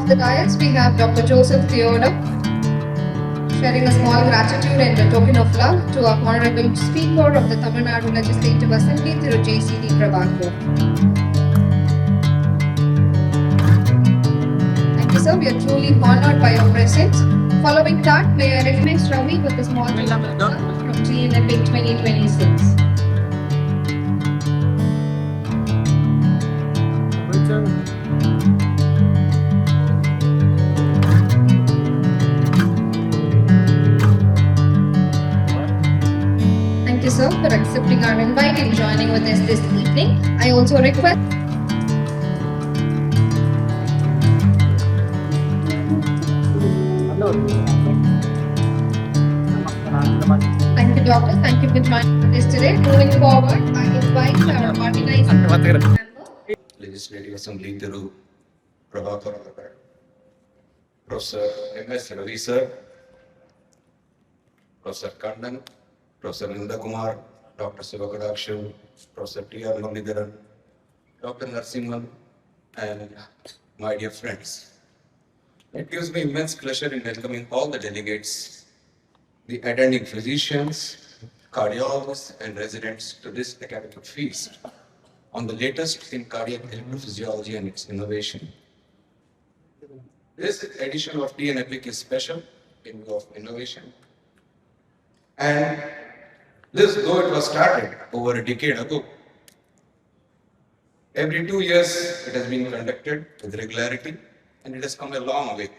Off the dais, we have Dr. Joseph Theodore sharing a small gratitude and a token of love to our Honorable Speaker of the Tamil Nadu Legislative Assembly, Thiru JCD Prabhakar. Thank you, sir. We are truly honored by your presence. Following that, may I recognize Ravi with a small token of love from GNFA 2026. Thank you, sir, for accepting our invite and joining with us this evening. I also request. Thank you, doctor. Thank you for joining us today. Moving forward, I invite our organizing member. Legislative Assembly Thiru Prabhakar, Professor M.S. Ravi sir, Professor Kandan, Professor Ninda Kumar, Dr. Sivakadakshu, Professor T.R. Muralidharan, Dr. Narasimhan, and my dear friends. It gives me immense pleasure in welcoming all the delegates, the attending physicians, cardiologists, and residents to this academic feast on the latest in cardiac electrophysiology and its innovation. This edition of TN-EPIC is special in view of innovation. And this, though it was started over a decade ago, every 2 years it has been conducted with regularity and it has come a long way.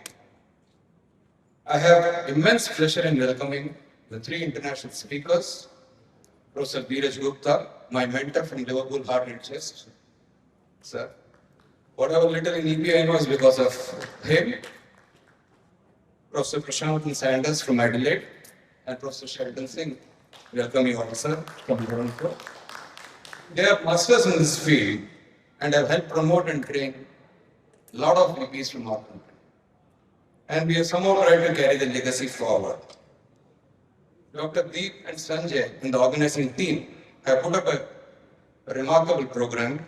I have immense pleasure in welcoming the 3 international speakers, Professor Dheeraj Gupta, my mentor from Liverpool Heart and Chest. Sir, whatever little in EPI I know is because of him. Professor Prashant Sanders from Adelaide and Professor Sheldon Singh. Welcome you all, sir, from Toronto. They are masters in this field and have helped promote and train a lot of EPs from our country. And we have somehow tried to carry the legacy forward. Dr. Deep and Sanjay and the organizing team have put up a remarkable program,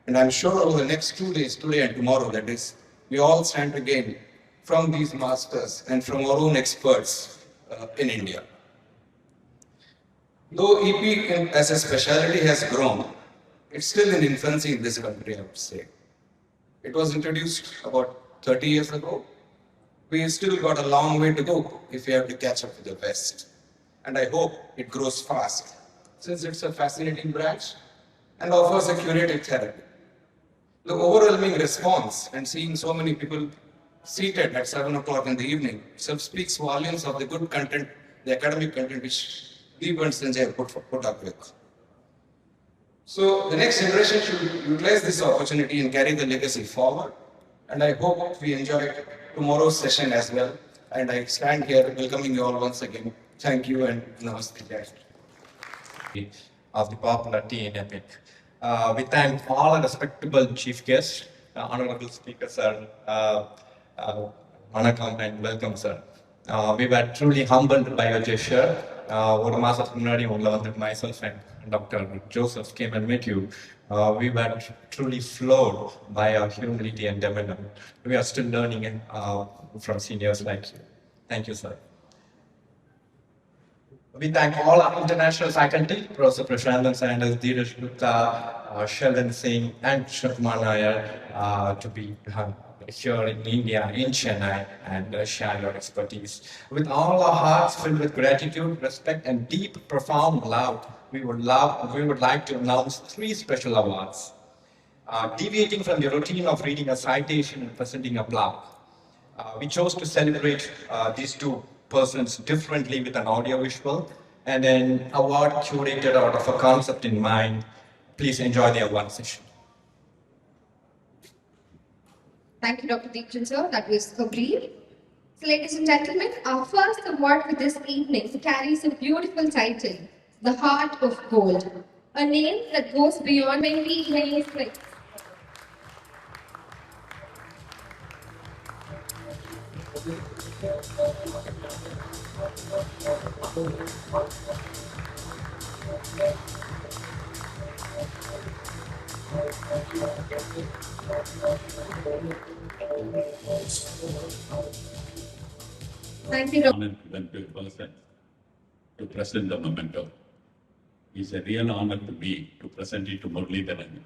and I'm sure over the next 2 days, today and tomorrow, that is, we all stand to gain from these masters and from our own experts in India. Though EP as a specialty has grown, it's still in infancy in this country, I would say. It was introduced about 30 years ago. We still got a long way to go if we have to catch up with the West. And I hope it grows fast, since it's a fascinating branch and offers a curative therapy. The overwhelming response and seeing so many people seated at 7 o'clock in the evening speaks volumes of the good content, the academic content which Deep and Sanjay have put up with. So the next generation should utilize this opportunity and carry the legacy forward. And I hope we enjoy tomorrow's session as well. And I stand here welcoming you all once again. Thank you and namaste. Of the popular TN-EPIC. We thank all respectable chief guests, honorable speaker sir, Vanakkam and welcome sir. We were truly humbled by your gesture. ஒரு மாசத்துக்கு முன்னாடி உங்களை வந்து myself and Dr. Joseph came and met you. We were truly floored by your humility and demeanor. We are still learning from seniors like you. Thank you, sir. We thank all our international faculty, Professor Prashant Sanders, Dheeraj Gupta, Sheldon Singh, and Shukman Nair to be here in India, in Chennai, and share your expertise. With all our hearts filled with gratitude, respect, and deep, profound love, we would like to announce 3 special awards. Deviating from the routine of reading a citation and presenting a plaque, we chose to celebrate these 2 persons differently with an audio-visual and an award curated out of a concept in mind. Please enjoy the award session. Thank you, Dr. Deepchan, sir. That was so brief. So, ladies and gentlemen, our first award for this evening carries a beautiful title, The Heart of Gold, a name that goes beyond many names. Thank you, Dr. Honored when to person to present the memento. It's a real honor to me to present it to Muralidharan.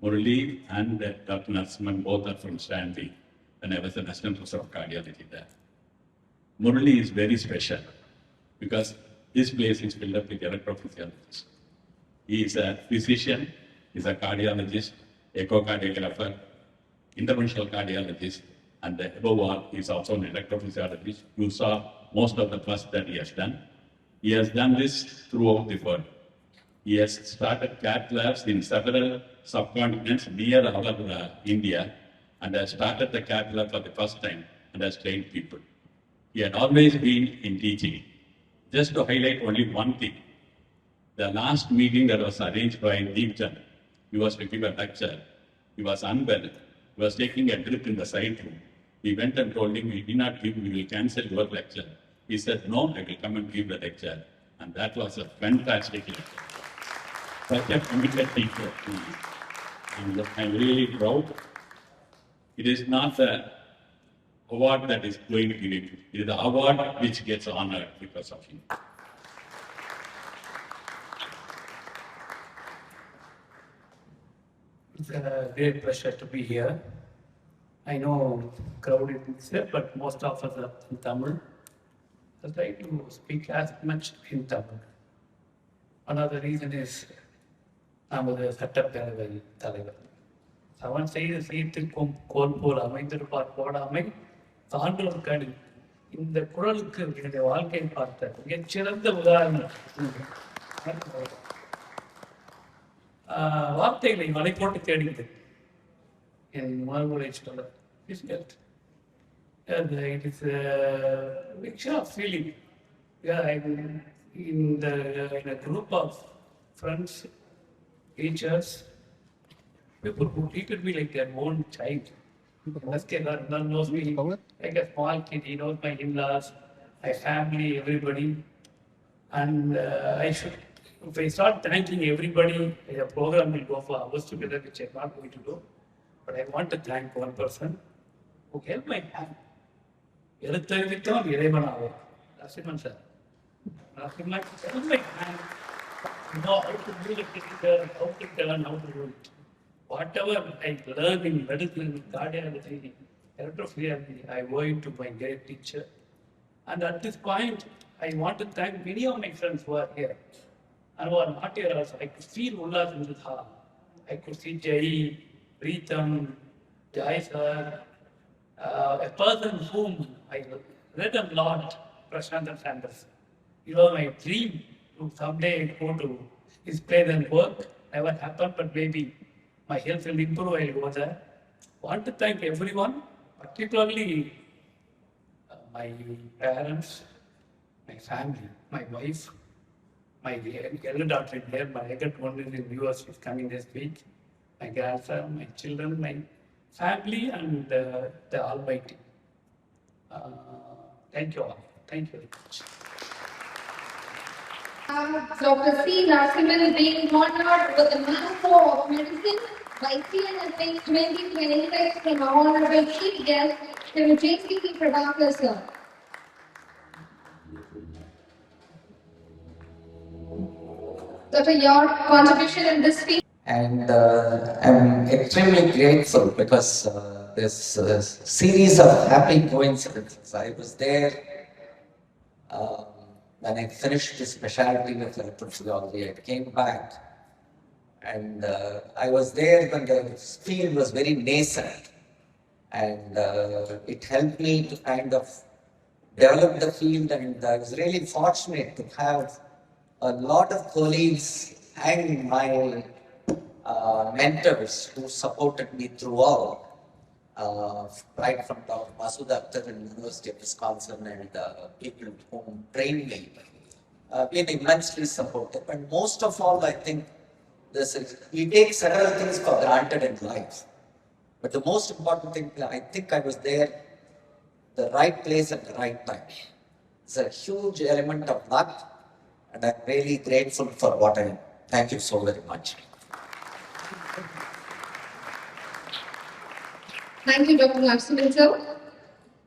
Murali and Dr. Narasimhan both are from Stanley, and I was the National Professor of Cardiology there. Murali is very special because this place is filled up with electrophysiologists. He is a physician, he is a cardiologist, echocardiographer, interventional cardiologist, and above all, he is also an electrophysiologist. You saw most of the work that he has done. He has done this throughout the world. He has started cath labs in several subcontinents near our India, and has started the cath lab for the first time and has trained people. He had always been in teaching. Just to highlight only one thing, the last meeting that was arranged by Deep Chand, he was to give a lecture. He was unwell. He was taking a drip in the side room. We went and told him, we did not give, we will cancel your lecture. He said, no, I will come and give the lecture. And that was a fantastic lecture. Such a committed teacher. And I'm really proud. It is not the award that is going to give it. It is the award which gets honored because of him. It's a great pleasure to be here. I know crowd is here, but most of us are in Tamil. I'll try to speak as much in Tamil. Another reason is நமது சட்டப்பேரவை தலைவர். அவன் செய்த சீர்திருக்கும் கோல் போல் அமைந்திருப்பார் போடாமை தாண்டவர் கணி. இந்த குரலுக்கு என்னுடைய வாழ்க்கையை பார்த்த மிகச்சிறந்த உதாரணம். வார்த்தைகளை மலை போட்டு தேடியது என் மறுமுறை சொல்ல. It is a mixture of feeling. Yeah, I'm in a group of friends, teachers, people who treated me like their own child. None knows me like a small kid. He knows my in-laws, my family, everybody. And if I start thanking everybody, the program will go for hours together, which I'm not going to do. But I want to thank one person who helped my hand. எழுத்தறிவித்தவன் இறைவனாகும். Narasimhan sir. Narasimhan helped my hand. Know how to do the physical, how to turn, how to do it. Whatever I learned in medicine, cardiology, electrophysiology, I owe it to my great teacher. And at this point, I want to thank many of my friends who are here and who are not here also. I could feel Ullas in this hall. I could see Jai, Preetham, Jai sir, a person whom I read a lot, Prashant Sanders. It was my dream to someday go to his place and work. Never happened, but maybe my health will improve, I'll go there. Want to thank everyone, particularly my parents, my family, my wife, my elder daughter is there, my younger one is in US, is coming this week, my grandson, my children, my family, and the Almighty. Thank you all. Thank you very much. Dr. C. Narasimhan being honored with the Manto of Medicine by CNSA 2026 from our Honorable Chief Guest, Dr. J.C.P. Prabhakar sir. Dr. Your contribution in this speech. And I'm extremely grateful because this series of happy coincidences. I was there when I finished the specialty with electrophysiology. I came back, and I was there when the field was very nascent, and it helped me to kind of develop the field. And I was really fortunate to have a lot of colleagues and my mentors who supported me throughout, right from Dr. Masud Akhtar in the University of Wisconsin and people who trained me, been immensely supportive. And most of all, I think we take several things for granted in life. But the most important thing, I think I was there, the right place at the right time. It's a huge element of luck, and I'm really grateful for what I am. Thank you so very much. Thank you, Dr. Narasimhan sir.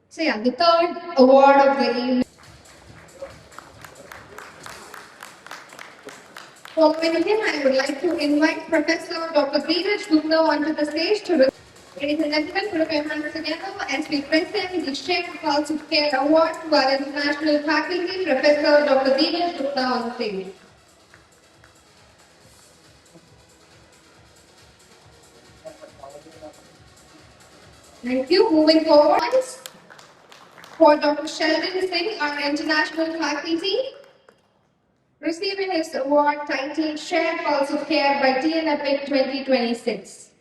So yeah, the third award of the evening. Following him, I would like to invite Professor Dr. Dheeraj Gupta onto the stage to. Ladies and gentlemen, put up your hands together as we present the Shared Pulse of Care Award to our international faculty, Professor Dr. Dheeraj Gupta on the stage. Thank you. Moving forward, for Dr. Sheldon Singh, our international faculty, receiving his award titled Shared Pulse of Care by TN Epic 2026.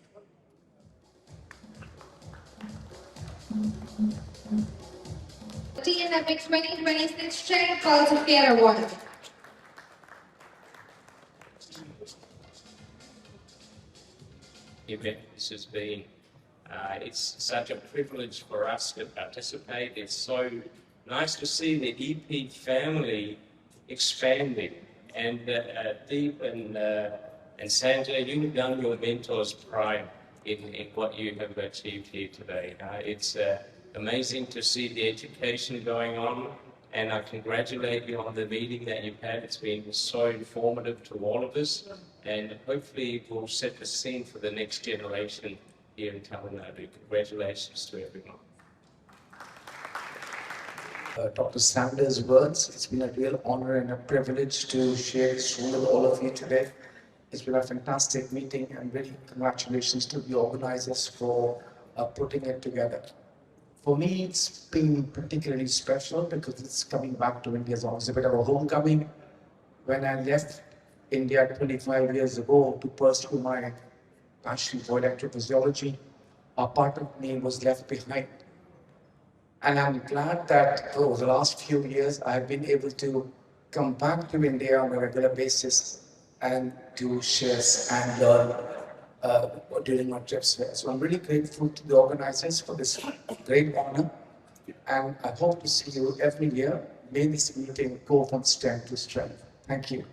TN Epic 2026 Shared Pulse of Care Award. Event this has been. It's such a privilege for us to participate. It's so nice to see the EP family expanding. And Deep and Sanjay, you've done your mentor's pride in what you have achieved here today. It's amazing to see the education going on, and I congratulate you on the meeting that you've had. It's been so informative to all of us, and hopefully will set the scene for the next generation here in Tamil Nadu. Congratulations to everyone. Dr. Sanders' words. It's been a real honor and a privilege to share this room with all of you today. It's been a fantastic meeting, and really congratulations to the organizers for putting it together. For me, it's been particularly special because it's coming back to India. It's always a bit of a homecoming. When I left India 25 years ago to pursue my passion for electrophysiology, a part of me was left behind. And I'm glad that over the last few years, I've been able to come back to India on a regular basis and to share and learn during my trips here. So I'm really grateful to the organizers for this great honor. And I hope to see you every year. May this meeting go from strength to strength. Thank you.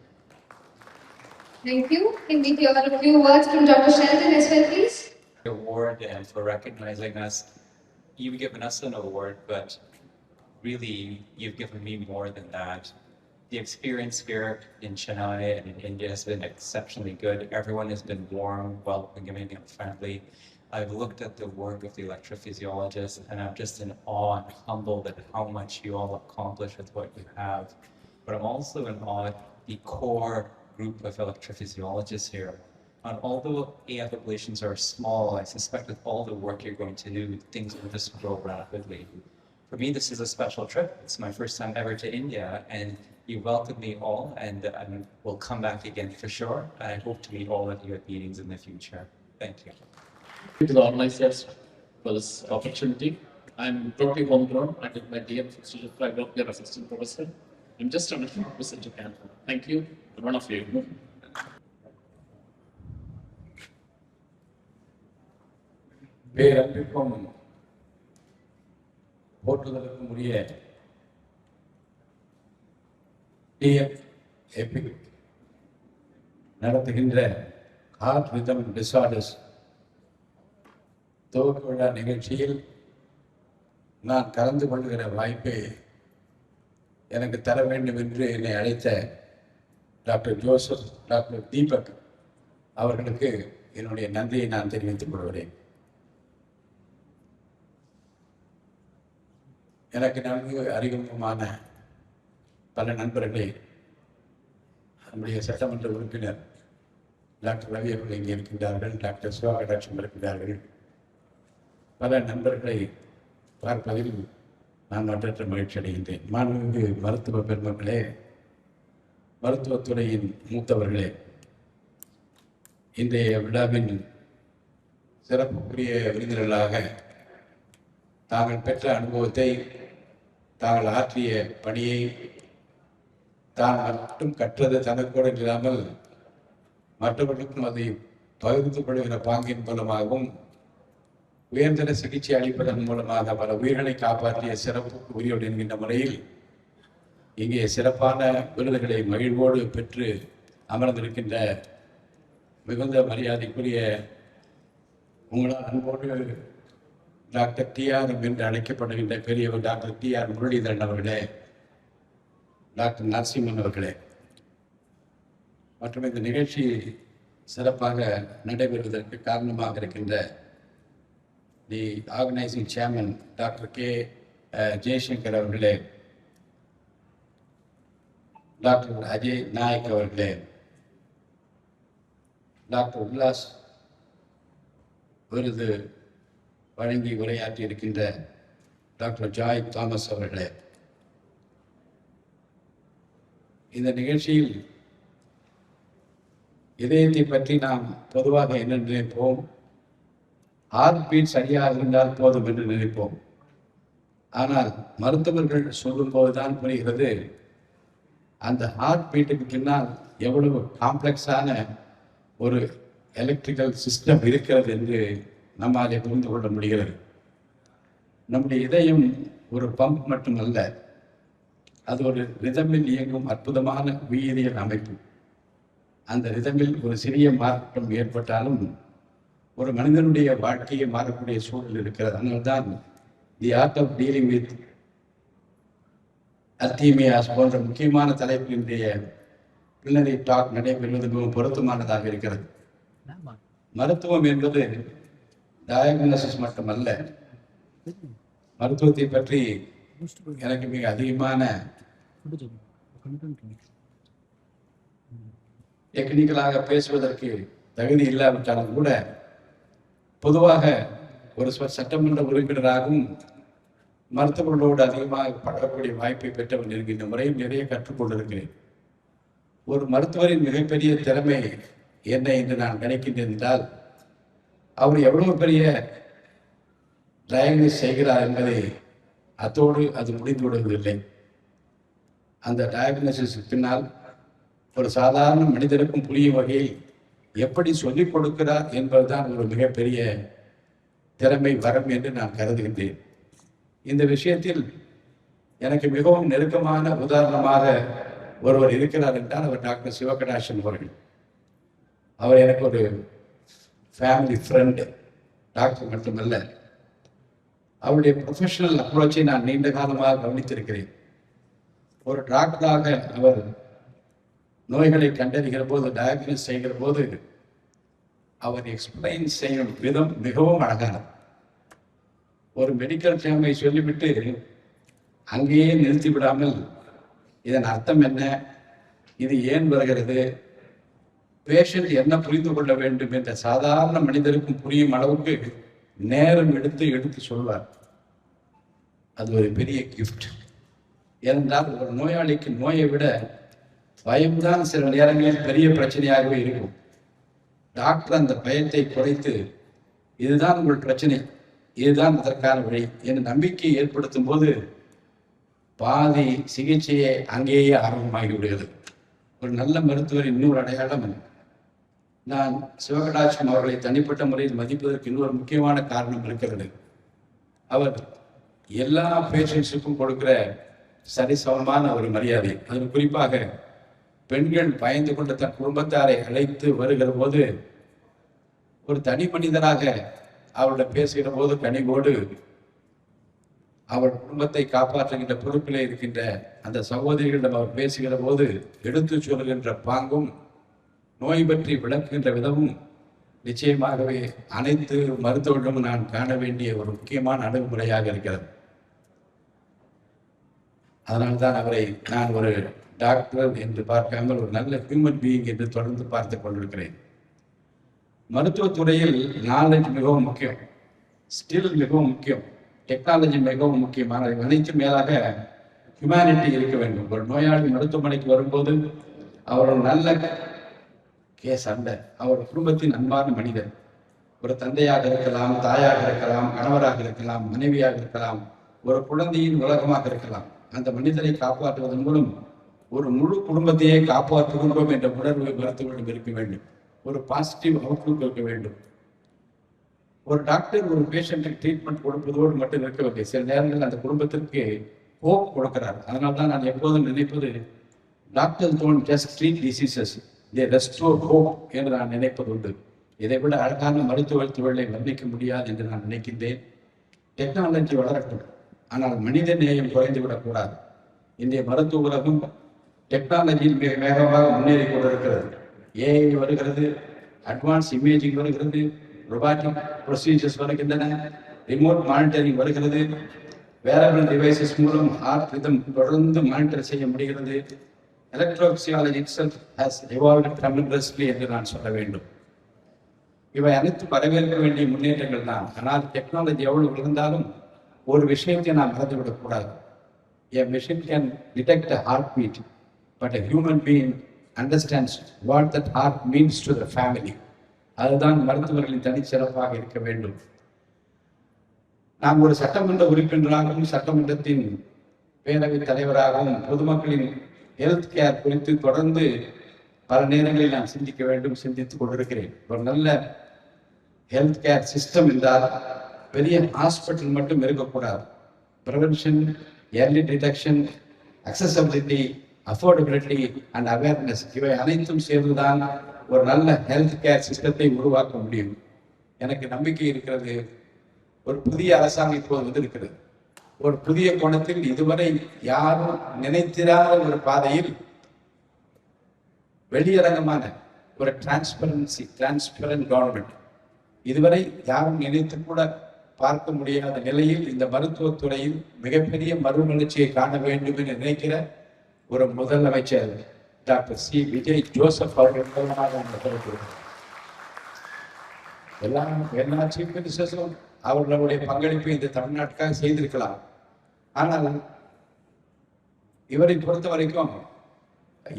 Thank you. Can we hear a few words from Dr. Sheldon as well, please? Award and for recognizing us. You've given us an award, but really you've given me more than that. The experience here in Chennai and in India has been exceptionally good. Everyone has been warm, welcoming, and friendly. I've looked at the work of the electrophysiologists, and I'm just in awe and humbled at how much you all accomplish with what you have. But I'm also in awe at the core group of electrophysiologists here. And although AF ablations are small, I suspect with all the work you're going to do, things will just grow rapidly. For me, this is a special trip. It's my first time ever to India, and you welcome me all, and I will come back again for sure. And I hope to meet all of you at meetings in the future. Thank you. To the organizers for this opportunity. I'm totally homegrown. I did my DM from Institute of Flag Assistant Professor. I'm just on a visit to Canada. Thank you, one of you. பேரன்பிற்கும் போற்றுதலுக்கும் உரிய DF Epic நடத்துகின்ற heart rhythm disorders துவக்க விழா நிகழ்ச்சியில் நான் கலந்து கொள்கிற வாய்ப்பை எனக்கு தர வேண்டும் என்று என்னை அழைத்த டாக்டர் ஜோசப், டாக்டர் தீபக் அவர்களுக்கு என்னுடைய நன்றியை நான் தெரிவித்துக் கொள்கிறேன். எனக்கு நன்கு அறிமுகமான பல நண்பர்களை நம்முடைய சட்டமன்ற உறுப்பினர் டாக்டர் ரவி அவர்கள் இங்கே இருக்கின்றார்கள், டாக்டர் சிவகடாட்சம் இருக்கின்றார்கள். பல நண்பர்களை பார்ப்பதில் நான் மற்றற்ற மகிழ்ச்சி அடைகின்றேன். மாண்புமிகு மருத்துவ பெருமக்களே, மருத்துவத்துறையின் மூத்தவர்களே, இன்றைய விழாவின் சிறப்புக்குரிய விருந்தினர்களாக தாங்கள் பெற்ற அனுபவத்தை, தாங்கள் ஆற்றிய பணியை, தான் மட்டும் கற்றது தனக்கூட இல்லாமல் மற்றவர்களுக்கும் அதை பகிர்ந்து கொள்கிற பாங்கின் மூலமாகவும் உயர்தர சிகிச்சை அளிப்பதன் மூலமாக பல உயிர்களை காப்பாற்றிய சிறப்புக்கு உரியோடு என்கின்ற முறையில் இங்கே சிறப்பான விருதுகளை மகிழ்வோடு பெற்று அமர்ந்திருக்கின்ற மிகுந்த மரியாதைக்குரிய உங்களால் அன்போடு டாக்டர் டிஆர்எம் என்று அழைக்கப்படுகின்ற பெரியவர் டாக்டர் டிஆர் முரளிதரன் அவர்களே, டாக்டர் நரசிம்மன் அவர்களே, மற்றும் இந்த நிகழ்ச்சி சிறப்பாக நடைபெறுவதற்கு காரணமாக இருக்கின்ற the organising chairman doctor K Jaishankar அவர்களே, டாக்டர் அஜய் நாயக் அவர்களே, டாக்டர் உல்லாஸ் விருது வழங்கி உரையாற்றி இருக்கின்ற டாக்டர் ஜாய் தாமஸ் அவர்களே, இந்த நிகழ்ச்சியில் இதயத்தை பற்றி நாம் பொதுவாக என்ன நினைப்போம்? ஹார்ட் பீட் சரியாக இருந்தால் போதும் என்று நினைப்போம். ஆனால் மருத்துவர்கள் சொல்லும்போதுதான் புரிகிறது அந்த ஹார்ட் பீட்டுக்கு பின்னால் எவ்வளவு காம்ப்ளெக்ஸான ஒரு எலக்ட்ரிக்கல் சிஸ்டம் இருக்கிறது என்று நம்மாலே புரிந்து கொள்ள முடிகிறது. நம்முடைய இதயம் ஒரு பம்ப் மட்டுமல்ல, அது ஒரு ரிதமில் இயங்கும் அற்புதமான உயிரியல் அமைப்பு. அந்த ரிதமில் ஒரு சிறிய மாற்றம் ஏற்பட்டாலும் ஒரு மனிதனுடைய வாழ்க்கையை மாறக்கூடிய சூழல் இருக்கிறது. அதனால்தான் the art of dealing with arrhythmias போன்ற முக்கியமான தலைப்பில் இன்றைய பின்னணி டாக் நடைபெறுவது மிகவும் பொருத்தமானதாக இருக்கிறது. மருத்துவம் என்பது டயக்னோசிஸ் மட்டுமல்ல, மருத்துவத்தை பற்றி எனக்கு மிக அதிகமான டெக்னிக்கலாக பேசுவதற்கு தகுதி இல்லாவிட்டாலும் கூட பொதுவாக ஒரு சட்டமன்ற உறுப்பினராகவும் மருத்துவர்களோடு அதிகமாக பழகக்கூடிய வாய்ப்பை பெற்றவன் இருக்கின்ற முறையில் நிறைய கற்றுக்கொண்டிருக்கிறேன். ஒரு மருத்துவரின் மிகப்பெரிய திறமை என்ன என்று நான் நினைக்கின்றேன் என்றால், அவர் எவ்வளவு பெரிய டயக்னோஸ் செய்கிறார் என்பதை அத்தோடு அது முடிந்து விடுவதில்லை. அந்த டயக்னோசிஸ் பின்னால் ஒரு சாதாரண மனிதருக்கும் புரியும் வகையில் எப்படி சொல்லிக் கொடுக்கிறார் என்பதுதான் ஒரு மிகப்பெரிய திறமை வரம் என்று நான் கருதுகின்றேன். இந்த விஷயத்தில் எனக்கு மிகவும் நெருக்கமான உதாரணமாக ஒருவர் இருக்கிறார் என்றால் அவர் டாக்டர் சிவகடாசன் அவர்கள். அவர் எனக்கு ஒரு ஃபேமிலி ஃப்ரெண்டு, டாக்டர் மட்டுமல்ல. அவருடைய ப்ரொஃபஷனல் அப்ரோச்சை நான் நீண்ட காலமாக கவனித்திருக்கிறேன். ஒரு டாக்டராக அவர் நோய்களை கண்டறிகிற போது, டயக்னோஸ் செய்கிற போது அவர் எக்ஸ்பிளைன் செய்யும் விதம் மிகவும் அழகானது. ஒரு மெடிக்கல் டேர்மை சொல்லிவிட்டு அங்கேயே நிறுத்தி விடாமல் இதன் அர்த்தம் என்ன, இது ஏன் வருகிறது, பேஷண்ட் என்ன புரிந்து கொள்ள வேண்டும் என்ற சாதாரண மனிதருக்கும் புரியும் அளவுக்கு நேரம் எடுத்து சொல்வார். அது ஒரு பெரிய கிஃப்ட். ஏனென்றால் ஒரு நோயாளிக்கு நோயை விட பயம்தான் சில நேரங்களில் பெரிய பிரச்சனையாகவே இருக்கும். டாக்டர் அந்த பயத்தை குறைத்து இதுதான் உங்கள் பிரச்சனை, இதுதான் அதற்கான வழி என்ற நம்பிக்கையை ஏற்படுத்தும் போது பாதி சிகிச்சையை அங்கேயே ஆரம்பமாகி விடுகிறது. ஒரு நல்ல மருத்துவர் இன்னொரு அடையாளம், நான் சிவகடாட்சம் அவர்களை தனிப்பட்ட முறையில் மதிப்பதற்கு இன்னொரு முக்கியமான காரணம் இருக்கிறது. அவர் எல்லா பேஷண்ட்ஸுக்கும் கொடுக்கிற சரிசமமான ஒரு மரியாதை. அதில் குறிப்பாக பெண்கள் பயந்து கொண்ட தன் குடும்பத்தாரை அழைத்து வருகிற போது ஒரு தனி மனிதனாக அவரிடம் பேசுகிற போது கனிவோடு அவர் குடும்பத்தை காப்பாற்றுகின்ற பொறுப்பிலே இருக்கின்ற அந்த சகோதரிகளிடம் அவர் பேசுகிற போது எடுத்து சொல்கின்ற பாங்கும் நோய் பற்றி விளக்குகின்ற விதமும் நிச்சயமாகவே அனைத்து மருத்துவர்களும் நான் காண வேண்டிய ஒரு முக்கியமான அணுகுமுறையாக இருக்கிறது. அதனால்தான் அவரை நான் ஒரு டாக்டர் என்று பார்க்காமல் ஒரு நல்ல ஹியூமன் பீயிங் என்று தொடர்ந்து பார்த்து கொண்டிருக்கிறேன். மருத்துவத்துறையில் நாலேஜ் மிகவும் முக்கியம், ஸ்கில் மிகவும் முக்கியம், டெக்னாலஜி மிகவும் முக்கியமான அனைத்து மேலாக ஹியூமனிட்டி இருக்க வேண்டும். ஒரு நோயாளி மருத்துவமனைக்கு வரும்போது அவர் ஒரு நல்ல கேஸ் அல்ல, அவர் குடும்பத்தின் அன்பான மனிதர். ஒரு தந்தையாக இருக்கலாம், தாயாக இருக்கலாம், கணவராக இருக்கலாம், மனைவியாக இருக்கலாம், ஒரு குழந்தையின் உலகமாக இருக்கலாம். அந்த மனிதரை காப்பாற்றுவதன் மூலம் ஒரு முழு குடும்பத்தையே காப்பாற்றுகின்றோம் என்ற உணர்வு மருத்துவரிடம் இருக்க வேண்டும். ஒரு பாசிட்டிவ் அவுட்லுக் இருக்க வேண்டும். ஒரு டாக்டர் ஒரு பேஷண்ட்டுக்கு ட்ரீட்மெண்ட் கொடுப்பதோடு மட்டும் இருக்கவில்லை, சில நேரங்களில் அந்த குடும்பத்திற்கு ஹோப் கொடுக்கிறார். அதனால தான் நான் எப்போதும் நினைப்பது, doctor don't just treat diseases, they restore hope என்று நான் நினைப்பது உண்டு. இதை விட அழகான மருத்துவ தொழிலை வர்ணிக்க முடியாது என்று நான் நினைக்கின்றேன். டெக்னாலஜி வளரட்டும், ஆனால் மனித நேயம் குறைந்து விடக்கூடாது. இந்திய மருத்துவ உலகம் டெக்னாலஜியில் மிக வேகமாக முன்னேறி கொண்டிருக்கிறது. ஏஐ வருகிறது, அட்வான்ஸ் இமேஜிங் வருகிறது, ரொபாட்டிக் ப்ரொசீஜர்ஸ் வருகின்றன, ரிமோட் மானிட்டரிங் வருகிறது, வேரபிள் டிவைசஸ் மூலம் ஹார்ட் ரிதம் தொடர்ந்து மானிட்டர் செய்ய முடிகிறது. Electrophysiology itself has evolved tremendously என்று நான் சொல்ல வேண்டும். இவை அனைத்து வரவேற்க வேண்டிய முன்னேற்றங்கள் தான். ஆனால் டெக்னாலஜி எவ்வளவு இருந்தாலும் ஒரு விஷயத்தை நாம் மறந்துவிடக்கூடாது. A machine can detect a heartbeat, but a human being understands what that heart means to the family. அதுதான் மருத்துவர்களின் தனிச்சிறப்பாக இருக்க வேண்டும். நாம் ஒரு சட்டமன்ற உறுப்பினராகவும் சட்டமன்றத்தின் பேரவைத் தலைவராகவும் பொதுமக்களின் ஹெல்த் கேர் குறித்து தொடர்ந்து பல நேரங்களில் நான் சிந்திக்க வேண்டும், சிந்தித்துக் கொண்டிருக்கிறேன். ஒரு நல்ல ஹெல்த் கேர் சிஸ்டம் என்றால் பெரிய ஹாஸ்பிட்டல் மட்டும் இருக்கக்கூடாது. Prevention, early detection, accessibility, affordability and awareness இவை அனைத்தும் சேர்ந்துதான் ஒரு நல்ல ஹெல்த் கேர் சிஸ்டத்தை உருவாக்க முடியும். எனக்கு நம்பிக்கை இருக்கிறது. ஒரு புதிய அரசாங்கம் இப்போது வந்திருக்கிறது. ஒரு புதிய கோணத்தில் இதுவரை யாரும் நினைத்திராத ஒரு பாதையில் வெளியரங்கமான ஒரு டிரான்ஸ்பரண்ட் கவர்மெண்ட், இதுவரை யாரும் நினைத்து கூட பார்க்க முடியாத நிலையில் இந்த மருத்துவத்துறையில் மிகப்பெரிய மறுமலர்ச்சியை காண வேண்டும் என்று நினைக்கிற ஒரு முதலமைச்சர் டாக்டர் சி விஜய் ஜோசப் அவர்கள் மூலமாக எல்லா சீஃப் மினிஸ்டர்ஸும் அவர்களுடைய பங்களிப்பை இந்த தமிழ்நாட்டுக்காக செய்திருக்கலாம். ஆனால் இவரை பொறுத்த வரைக்கும்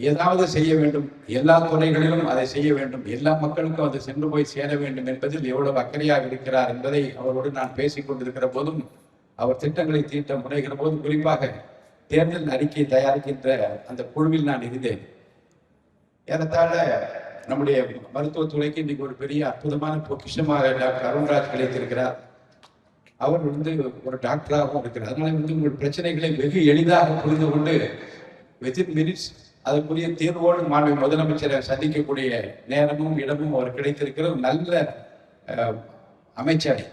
ஏதாவது செய்ய வேண்டும், எல்லா துறைகளிலும் அதை செய்ய வேண்டும், எல்லா மக்களுக்கும் அது சென்று போய் சேர வேண்டும் என்பதில் எவ்வளவு அக்கறையாக இருக்கிறார் என்பதை அவரோடு நான் பேசிக் கொண்டிருக்கிற போதும், அவர் திட்டங்களை தீட்ட முனைகிற போதும், குறிப்பாக தேர்தல் அறிக்கையை தயாரிக்கின்ற அந்த குழுவில் நான் இருந்தேன். ஏறத்தாழ நம்முடைய மருத்துவத்துறைக்கு இன்னைக்கு ஒரு பெரிய அற்புதமான பொக்கிஷமாக டாக்டர் அருண்ராஜ் கிடைத்திருக்கிறார். அவர் ஒரு டாக்டராகவும் இருக்கிறார். அதனால உங்கள் பிரச்சனைகளை வெகு எளிதாக புரிந்து கொண்டு வித்தின் மினிட்ஸ் அதற்குரிய தீர்வோடு மாண்பு முதலமைச்சரை சந்திக்கக்கூடிய நேரமும் இடமும் அவர் கிடைத்திருக்கிற ஒரு நல்ல அமைச்சரை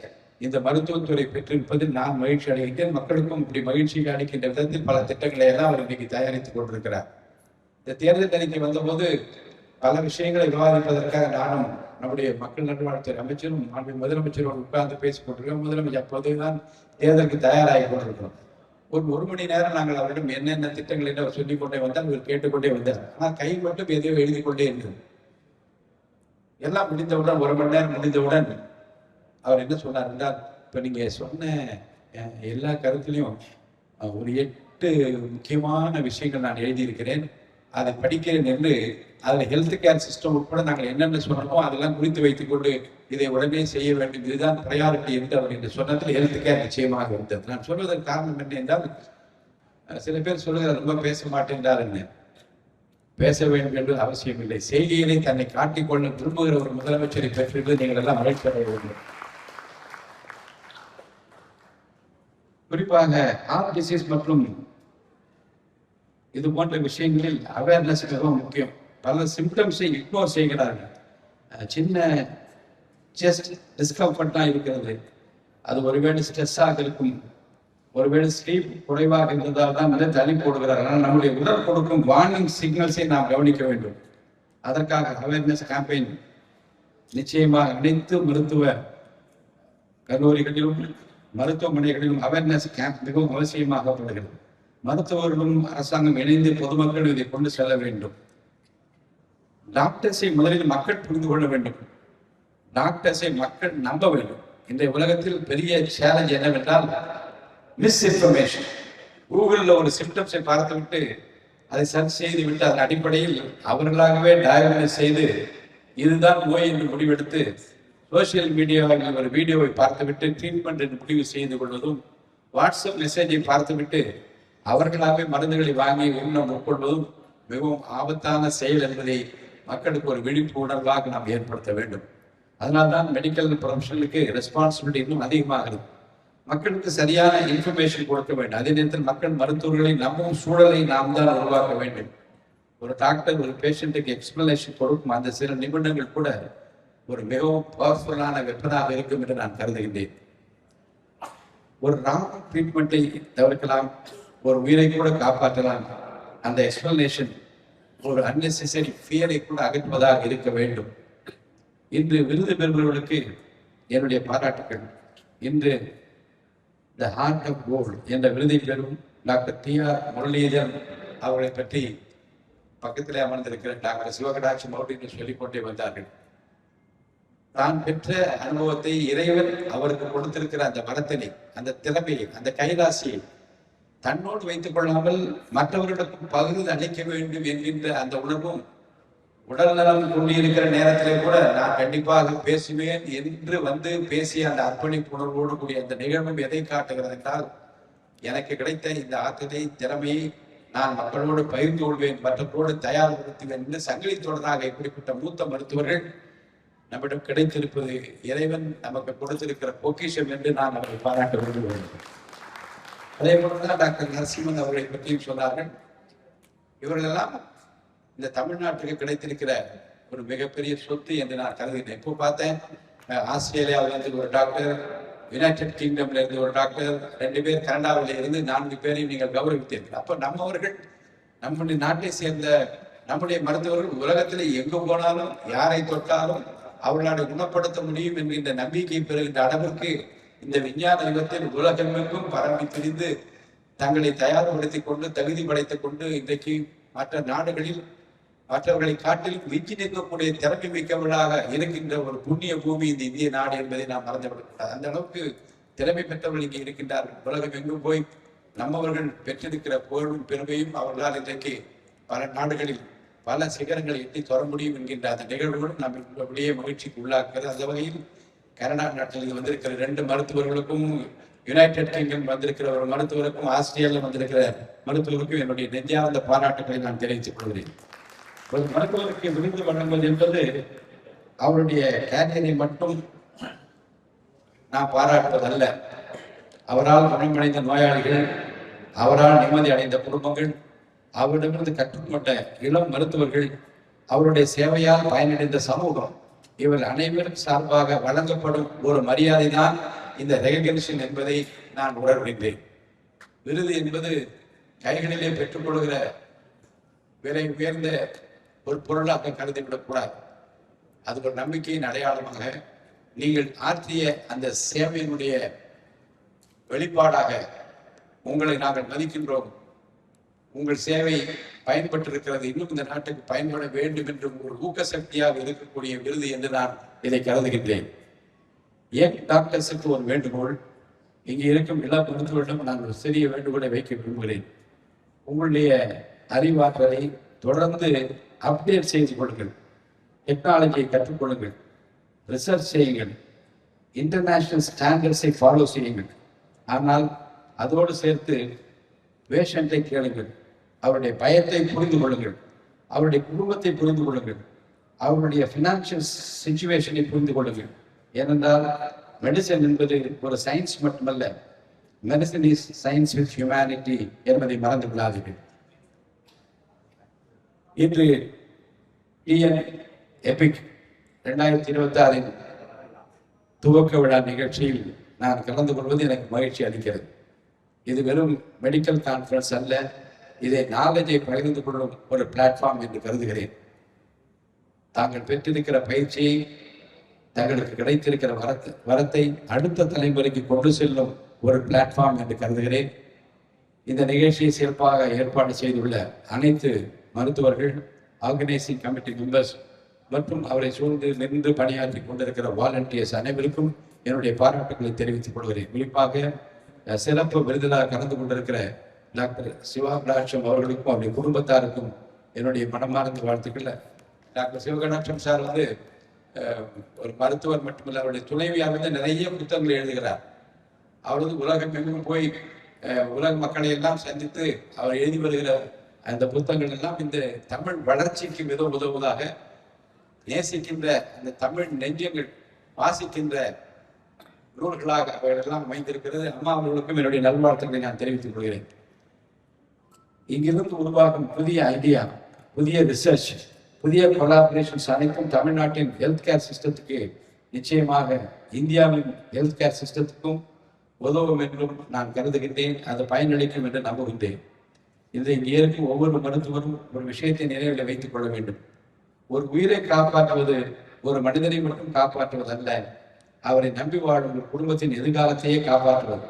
இந்த மருத்துவத்துறை பெற்றிருப்பதில் நான் மகிழ்ச்சி அடைகின்றேன். மக்களுக்கும் இப்படி மகிழ்ச்சி அளிக்கின்ற விதத்தில் பல திட்டங்களை எல்லாம் அவர் இன்னைக்கு தயாரித்துக் கொண்டிருக்கிறார். இந்த தேர்தல் அறிக்கை வந்தபோது பல விஷயங்களை விவாதிப்பதற்காக நானும் நம்முடைய மக்கள் நல்வாழ்வுத்துறை அமைச்சரும் மாண்பு முதலமைச்சரோடு உட்கார்ந்து பேசிக் கொண்டிருக்கிறோம். முதலமைச்சர் அப்போதுதான் தேர்தலுக்கு தயாராகி கொண்டிருக்கிறோம். ஒரு மணி நேரம் நாங்கள் அவரிடம் என்னென்ன திட்டங்கள் என்று அவர் சொல்லிக் கொண்டே வந்தார், அவர் கேட்டுக்கொண்டே வந்தார். ஆனால் கை மட்டும் எதையோ எழுதி கொண்டே இருந்தது. எல்லாம் முடிந்தவுடன், ஒரு மணி நேரம் முடிந்தவுடன் அவர் என்ன சொன்னார் என்றால், இப்போ நீங்க சொன்ன எல்லா கருத்திலையும் ஒரு 8 முக்கியமான விஷயங்கள் நான் எழுதியிருக்கிறேன், அதை படிக்கிறேன் என்று அதில் ஹெல்த் கேர் சிஸ்டம் உட்பட நாங்கள் என்னென்ன சொன்னோமோ அதெல்லாம் குறித்து வைத்துக் கொண்டு இதை உடனே செய்ய வேண்டும், இதுதான் ப்ரையாரிட்டி என்று அவர் என்று சொன்னதில் ஹெல்த் கேர் நிச்சயமாக இருந்தது. நான் சொல்வதற்கு காரணம் என்ன என்றால், சில பேர் சொல்லுகிறார் ரொம்ப பேச மாட்டேன்றார் என்ன. பேச வேண்டும் என்று அவசியம் இல்லை. செய்திகளை தன்னை காட்டிக்கொள்ள விரும்புகிற ஒரு முதலமைச்சரை பெற்றிருப்பது நீங்கள் எல்லாம் மகிழ்ச்சி அடைய வேண்டும். குறிப்பாக ஹார்ட் டிசீஸ் மற்றும் இது போன்ற விஷயங்களில் அவேர்னஸ் மிகவும் முக்கியம். பல சிம்டம்ஸை இக்னோர் செய்கிறார்கள். சின்ன செஸ்ட் டிஸ்கம்ஃபர்ட்டாக இருக்கிறது, அது ஒருவேளை ஸ்ட்ரெஸ்ஸாக இருக்கும், ஒருவேளை ஸ்லீப் குறைவாக இருந்ததால் தான் வந்து தள்ளி போடுகிறார்கள். ஆனால் நம்முடைய உடல் கொடுக்கும் வார்னிங் சிக்னல்ஸை நாம் கவனிக்க வேண்டும். அதற்காக அவேர்னஸ் கேம்பெயின் நிச்சயமாக அனைத்து மருத்துவ கல்லூரிகளிலும் மருத்துவமனைகளிலும் அவேர்னஸ் கேம்ப் மிகவும் அவசியமாகப்படுகிறது. மருத்துவர்களும் அரசாங்கம் இணைந்து பொதுமக்கள் இதை கொண்டு செல்ல வேண்டும். டாக்டர்ஸை முதலில் மக்கள் புரிந்து கொள்ள வேண்டும். டாக்டர்ஸை மக்கள் நம்ப வேண்டும். இன்றைய உலகத்தில் பெரிய சேலஞ்ச் என்னவென்றால் மிஸ்இன்ஃபர்மேஷன். கூகுளில் ஒரு சிம்டம்ஸை பார்த்துவிட்டு அதை சர்ச் செய்து விட்டு அதன் அடிப்படையில் அவர்களாகவே டயக்னோஸ் செய்து இதுதான் நோய் என்று முடிவெடுத்து சோசியல் மீடியாவில் ஒரு வீடியோவை பார்த்துவிட்டு ட்ரீட்மெண்ட் என்று முடிவு செய்து கொள்வதும், வாட்ஸ்அப் மெசேஜை பார்த்துவிட்டு அவர்களாகவே மருந்துகளை வாங்கி உண்ணம் உட்கொள்வதும் மிகவும் ஆபத்தான செயல் என்பதை மக்களுக்கு ஒரு விழிப்பு உணர்வாக நாம் ஏற்படுத்த வேண்டும். அதனால்தான் மெடிக்கல் ப்ரொஃபஷனலுக்கு ரெஸ்பான்சிபிலிட்டி இன்னும் அதிகமாகிறது. மக்களுக்கு சரியான இன்ஃபர்மேஷன் கொடுக்க வேண்டும். அதே நேரத்தில் மக்கள் மருத்துவர்களை நம்பும் சூழலை நாம் தான் உருவாக்க வேண்டும். ஒரு டாக்டர் ஒரு பேஷண்ட்டுக்கு எக்ஸ்பிளனேஷன் கொடுக்கும் அந்த சில நிமிடங்கள் கூட ஒரு மிகவும் பவர்ஃபுல்லான வெப்பனாக இருக்கும் என்று நான் கருதுகின்றேன். ஒரு ராங் ட்ரீட்மெண்ட்டை தவிர்க்கலாம், ஒரு உயிரை கூட காப்பாற்றலாம். அந்த எக்ஸ்பிளனேஷன் ஒரு அன்னெசரி ஃபியரை கூட அகற்றுவதாக இருக்க வேண்டும். இன்று விருது பெறுபவர்களுக்கு என்னுடைய பாராட்டுகள். இன்று த ஹார்ட் ஆஃப் கோல்டு என்ற விருதை பெறும் டாக்டர் டி.ஆர். முரளிதரன் அவர்களை பற்றி பக்கத்திலே அமர்ந்திருக்கிற டாக்டர் சிவகடாட்சி மௌட்டின்னு சொல்லிக்கொண்டே வந்தார்கள். தான் பெற்ற அனுபவத்தை இறைவன் அவருக்கு கொடுத்திருக்கிற அந்த வரத்தினை, அந்த திறமையை, அந்த கைராசியை தன்னோடு வைத்துக் கொள்ளாமல் மற்றவர்களுக்கும் பகிர்ந்து அளிக்க வேண்டும் என்கின்ற அந்த உணர்வும், உடல் நலம் கொண்டிருக்கிற நேரத்திலே கூட நான் கண்டிப்பாக பேசுவேன் என்று வந்து பேசிய அந்த அர்ப்பணிப்பு உணர்வோடு கூடிய அந்த நிகழ்வும் எதை காட்டுகிறது என்றால், எனக்கு கிடைத்த இந்த ஆற்றலை, திறமையை நான் மக்களோடு பகிர்ந்து கொள்வேன், மற்றவர்களோடு தயார்படுத்துவேன் என்று சங்கிலி தொடராக இப்படிப்பட்ட மூத்த மருத்துவர்கள் நம்மிடம் கிடைத்திருப்பது இறைவன் நமக்கு கொடுத்திருக்கிற பொக்கிஷம் என்று நான் அவரை பாராட்ட விரும்புகிறேன். அதே போலதான் டாக்டர் நரசிம்மன் அவர்களை பற்றியும் சொன்னார்கள். இவர்களெல்லாம் இந்த தமிழ்நாட்டுக்கு கிடைத்திருக்கிற ஒரு மிகப்பெரிய சொத்து என்று நான் கருதுகிறேன். இப்போ பார்த்தேன், ஆஸ்திரேலியாவில இருந்து ஒரு டாக்டர், யுனைடெட் கிங்டம்ல இருந்து ஒரு டாக்டர், 2 பேர் கனடாவில இருந்து 4 பேரையும் நீங்கள் கௌரவித்தீர்கள். அப்ப நம்மவர்கள், நம்முடைய நாட்டை சேர்ந்த நம்முடைய மருத்துவர்கள் உலகத்தில் எங்கு போனாலும் யாரை தொட்டாலும் அவர்களால் குணப்படுத்த முடியும் என்கின்ற நம்பிக்கை பெறுகின்ற அளவிற்கு இந்த விஞ்ஞான யுகத்தில் உலகமெங்கும் பரவி திரிந்து தங்களை தயார்படுத்திக் கொண்டு தகுதி படைத்துக் கொண்டு இன்றைக்கு மற்ற நாடுகளில் மற்றவர்களை காட்டிலும் விஞ்சி நிற்கக்கூடிய திறமை மிக்கவர்களாக இருக்கின்ற ஒரு புண்ணிய பூமி இந்த இந்திய நாடு என்பதை நாம் மறந்துவிடக்கூடாது. அந்த அளவுக்கு திறமை பெற்றவர்கள் இங்கே இருக்கின்றார்கள். உலகம் எங்கும் போய் நம்மவர்கள் பெற்றிருக்கிற புகழும் பெருமையும் அவர்களால் இன்றைக்கு பல நாடுகளில் பல சிகரங்களை எட்டி தொட முடியும் என்கின்ற அந்த நிகழ்வுகளும் நம்ம அப்படியே மகிழ்ச்சிக்கு உள்ளாக்குகிறது. அந்த வகையில் கனடா நாட்டில் வந்திருக்கிற 2 மருத்துவர்களுக்கும், யுனைடெட் கிங்டம் வந்திருக்கிற ஒரு மருத்துவருக்கும், ஆஸ்திரேலியா வந்திருக்கிற மருத்துவருக்கும் என்னுடைய நெஞ்சார்ந்த பாராட்டுகளை நான் தெரிவித்துக் கொள்கிறேன். ஒரு மருத்துவருக்கு விருது வழங்குவது என்பது அவருடைய கேரியரை மட்டும் நான் பாராட்டுவதல்ல. அவரால் குணமடைந்த நோயாளிகள், அவரால் நிம்மதி அடைந்த குடும்பங்கள், அவரிடமிருந்து கற்றுக்கொண்ட இளம் மருத்துவர்கள், அவருடைய சேவையால் பயனடைந்த சமூகம், இவர் அனைவரும் சார்பாக வழங்கப்படும் ஒரு மரியாதை தான் இந்த ரெகக்னிஷன் என்பதை நான் உணர்கின்றேன். விருது என்பது கைகளிலே பெற்றுக்கொள்கிற விலை உயர்ந்த ஒரு பொருளாக கருதிவிடக்கூடாது. அது ஒரு நம்பிக்கையின் அடையாளமாக நீங்கள் ஆற்றிய அந்த சேவையினுடைய வெளிப்பாடாக உங்களை நாங்கள் மதிக்கின்றோம். உங்கள் சேவை பயன்பட்டிருக்கிறது, இன்னும் இந்த நாட்டுக்கு பயன்பட வேண்டும் என்று ஒரு ஊக்க சக்தியாக இருக்கக்கூடிய விருது என்று நான் இதை கருதுகின்றேன். ஏன் டாக்டர்ஸுக்கு ஒரு வேண்டுகோள், இங்கே இருக்கும் எல்லா மருத்துவரிடம் நான் ஒரு சிறிய வேண்டுகோளை வைக்க விரும்புகிறேன். உங்களுடைய அறிவாற்றலை தொடர்ந்து அப்டேட் செய்து கொள்ளுங்கள், டெக்னாலஜியை கற்றுக்கொள்ளுங்கள், ரிசர்ச் செய்யுங்கள், இன்டர்நேஷனல் ஸ்டாண்டர்ட்ஸை ஃபாலோ செய்யுங்கள். ஆனால் அதோடு சேர்த்து பேஷண்டை கேளுங்கள், அவருடைய பயத்தை புரிந்து கொள்ளுங்கள், அவருடைய குடும்பத்தை புரிந்து கொள்ளுங்கள், அவருடைய ஃபினான்ஷியல் சிச்சுவேஷனை புரிந்து கொள்ளுங்கள். ஏனென்றால் மெடிசன் என்பது ஒரு சயின்ஸ் மட்டுமல்ல, medicine is science with humanity என்பதை மறந்து விடாதீர்கள். இன்று டிஎன் எபிக் 2026 துவக்க விழா நிகழ்ச்சியில் நான் கலந்து கொள்வது எனக்கு மகிழ்ச்சி அளிக்கிறது. இது வெறும் மெடிக்கல் கான்ஃபரன்ஸ் அல்ல, இதை நாலேஜை பகிர்ந்து கொள்ளும் ஒரு பிளாட்ஃபார்ம் என்று கருதுகிறேன். தாங்கள் பெற்றிருக்கிற பயிற்சியை, தங்களுக்கு கிடைத்திருக்கிற வரத்தை அடுத்த தலைமுறைக்கு கொண்டு செல்லும் ஒரு பிளாட்ஃபார்ம் என்று கருதுகிறேன். இந்த நிகழ்ச்சியை சிறப்பாக ஏற்பாடு செய்துள்ள அனைத்து மருத்துவர்கள், ஆர்கனைசிங் கமிட்டி மெம்பர்ஸ் மற்றும் அவரை சூழ்ந்து நின்று பணியாற்றி கொண்டிருக்கிற வாலண்டியர்ஸ் அனைவருக்கும் என்னுடைய பாராட்டுகளை தெரிவித்துக் கொள்கிறேன். குறிப்பாக சிறப்பு விருதில் கலந்து கொண்டிருக்கிற டாக்டர் சிவகடாட்சம் அவர்களுக்கும் அவருடைய குடும்பத்தாருக்கும் என்னுடைய மனமார்ந்த வாழ்த்துக்கள். டாக்டர் சிவகடாட்சம் சார் ஒரு மருத்துவர் மட்டுமல்ல, அவருடைய துணைவியார் நிறைய புத்தகங்களை எழுதுகிறார். அவர் உலகம் எங்கும் போய் உலக மக்களை எல்லாம் சந்தித்து அவர் எழுதி வருகிற அந்த புத்தகங்கள் எல்லாம் இந்த தமிழ் வளர்ச்சிக்கு மிக உதவுவதாக, நேசிக்கின்ற அந்த தமிழ் நெஞ்சங்கள் வாசிக்கின்ற நூல்களாக அவைகளெல்லாம் அமைந்திருக்கிறது. அம்மா அவர்களுக்கும் என்னுடைய நல்வாழ்த்துக்களை நான் தெரிவித்துக் கொள்கிறேன். இங்கிருந்து உருவாகும் புதிய ஐடியா, புதிய ரிசர்ச், புதிய கொலாபரேஷன்ஸ் அனைத்தும் தமிழ்நாட்டின் ஹெல்த் கேர் சிஸ்டத்துக்கு, நிச்சயமாக இந்தியாவின் ஹெல்த் கேர் சிஸ்டத்துக்கும் உதவும் என்றும் நான் கருதுகின்றேன். அது பயனளிக்கும் என்று நம்புகின்றேன். இதை இங்கே இருக்கும் ஒவ்வொரு மருத்துவரும் ஒரு விஷயத்தை நினைவில் வைத்துக் கொள்ள வேண்டும். ஒரு உயிரை காப்பாற்றுவது ஒரு மனிதனை மட்டும் காப்பாற்றுவது அல்ல, அவரை நம்பி வாழும் ஒரு குடும்பத்தின் எதிர்காலத்தையே காப்பாற்றுவது.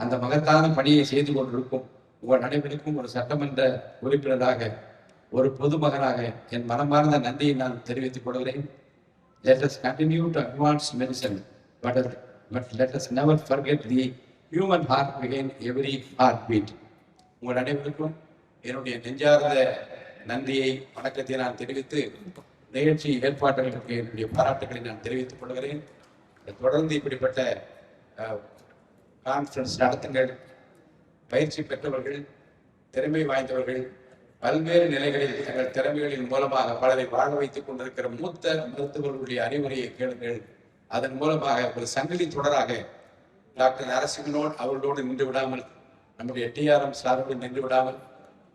அந்த மகத்தான பணியை செய்து கொண்டிருக்கும் உங்கள் அனைவருக்கும் ஒரு சட்டமன்ற உறுப்பினராக, ஒரு பொதுமகனாக என் மனமார்ந்த நன்றியை நான் தெரிவித்துக் கொள்கிறேன். Let us continue to advance medicine, but let us never forget the human heart behind every heartbeat. உங்கள் அனைவருக்கும் என்னுடைய நெஞ்சார்ந்த நன்றியை, வணக்கத்தை நான் தெரிவித்து நிகழ்ச்சி ஏற்பாட்டாளர்களுக்கு என்னுடைய பாராட்டுகளை நான் தெரிவித்துக் கொள்கிறேன். தொடர்ந்து இப்படிப்பட்ட கான்ஃபரன்ஸ் நடத்துங்கள். பயிற்சி பெற்றவர்கள், திறமை வாய்ந்தவர்கள், பல்வேறு நிலைகளில் தங்கள் திறமைகளின் மூலமாக பலரை வாழ வைத்துக் கொண்டிருக்கிற மூத்த மருத்துவர்களுடைய அறிவுரையை கேளுங்கள். அதன் மூலமாக ஒரு சங்கிலி தொடராக டாக்டர் நரசிம்மனோடு அவர்களோடு நின்று விடாமல், நம்முடைய TRM சாரோடு நின்று விடாமல்,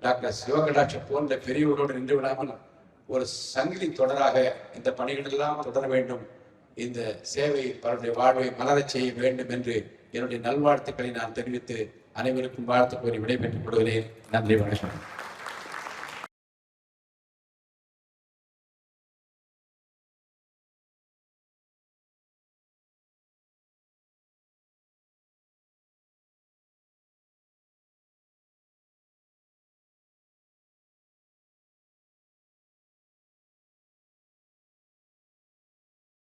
டாக்டர் சிவகடாட்சி போன்ற பெரியவர்களோடு நின்று விடாமல், ஒரு சங்கிலி தொடராக இந்த பணிகள் எல்லாம் தொடர வேண்டும். இந்த சேவை அவருடைய வாழ்வை மலரச் செய்ய வேண்டும் என்று என்னுடைய நல்வாழ்த்துக்களை நான் தெரிவித்து அனைவருக்கும் வாழ்த்து கூறி விடைபெற்றுக் கொள்கிறேன். நன்றி, வணக்கம்.